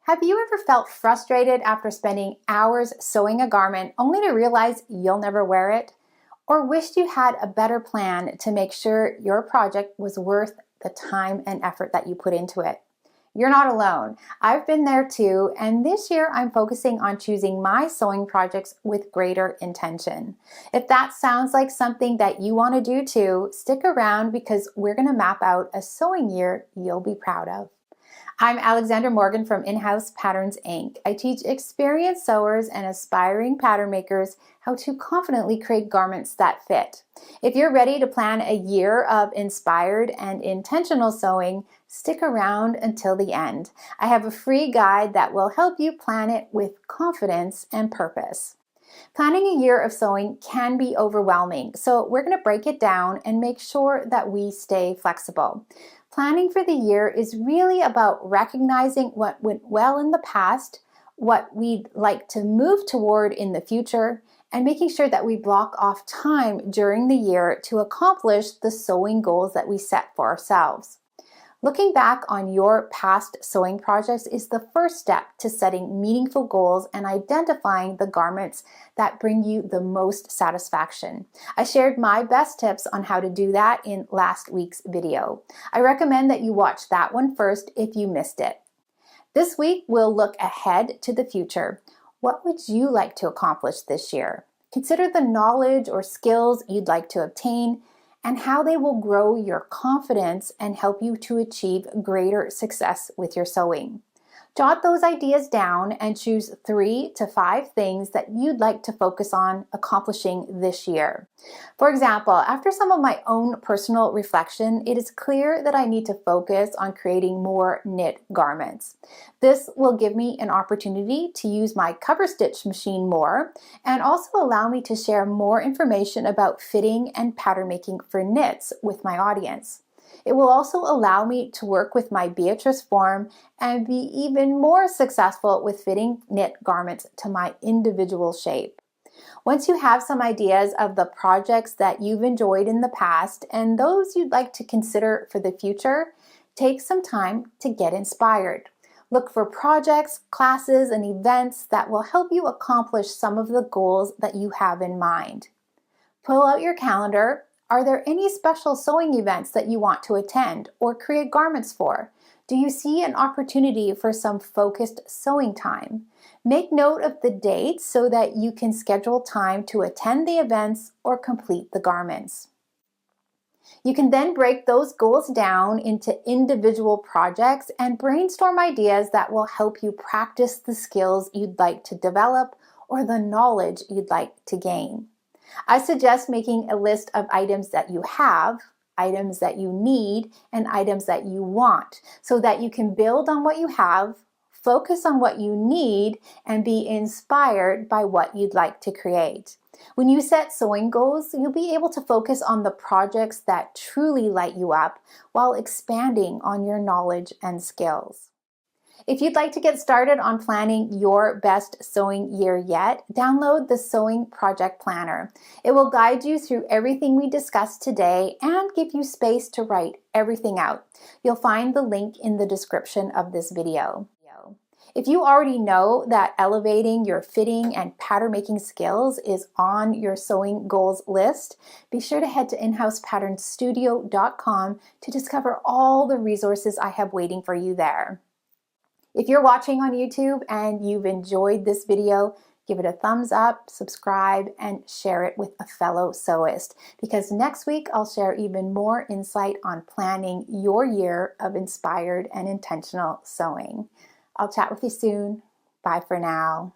Have you ever felt frustrated after spending hours sewing a garment only to realize you'll never wear it? Or wished you had a better plan to make sure your project was worth the time and effort that you put into it? You're not alone. I've been there too, and this year I'm focusing on choosing my sewing projects with greater intention. If that sounds like something that you want to do too, stick around because we're going to map out a sewing year you'll be proud of. I'm Alexandra Morgan from In-House Patterns, Inc. I teach experienced sewers and aspiring pattern makers how to confidently create garments that fit. If you're ready to plan a year of inspired and intentional sewing, stick around until the end. I have a free guide that will help you plan it with confidence and purpose. Planning a year of sewing can be overwhelming, so we're going to break it down and make sure that we stay flexible. Planning for the year is really about recognizing what went well in the past, what we'd like to move toward in the future, and making sure that we block off time during the year to accomplish the sewing goals that we set for ourselves. Looking back on your past sewing projects is the first step to setting meaningful goals and identifying the garments that bring you the most satisfaction. I shared my best tips on how to do that in last week's video. I recommend that you watch that one first if you missed it. This week, we'll look ahead to the future. What would you like to accomplish this year? Consider the knowledge or skills you'd like to obtain and how they will grow your confidence and help you to achieve greater success with your sewing. Jot those ideas down and choose 3 to 5 things that you'd like to focus on accomplishing this year. For example, after some of my own personal reflection, it is clear that I need to focus on creating more knit garments. This will give me an opportunity to use my cover stitch machine more and also allow me to share more information about fitting and pattern making for knits with my audience. It will also allow me to work with my Beatrice Form and be even more successful with fitting knit garments to my individual shape. Once you have some ideas of the projects that you've enjoyed in the past and those you'd like to consider for the future, take some time to get inspired. Look for projects, classes, and events that will help you accomplish some of the goals that you have in mind. Pull out your calendar. Are there any special sewing events that you want to attend or create garments for? Do you see an opportunity for some focused sewing time? Make note of the dates so that you can schedule time to attend the events or complete the garments. You can then break those goals down into individual projects and brainstorm ideas that will help you practice the skills you'd like to develop or the knowledge you'd like to gain. I suggest making a list of items that you have, items that you need, and items that you want so that you can build on what you have, focus on what you need, and be inspired by what you'd like to create. When you set sewing goals, you'll be able to focus on the projects that truly light you up while expanding on your knowledge and skills. If you'd like to get started on planning your best sewing year yet, download the Sewing Project Planner. It will guide you through everything we discussed today and give you space to write everything out. You'll find the link in the description of this video. If you already know that elevating your fitting and pattern making skills is on your sewing goals list, be sure to head to inhousepatternstudio.com to discover all the resources I have waiting for you there. If you're watching on YouTube and you've enjoyed this video, give it a thumbs up, subscribe, and share it with a fellow sewist, because next week I'll share even more insight on planning your year of inspired and intentional sewing. I'll chat with you soon. Bye for now.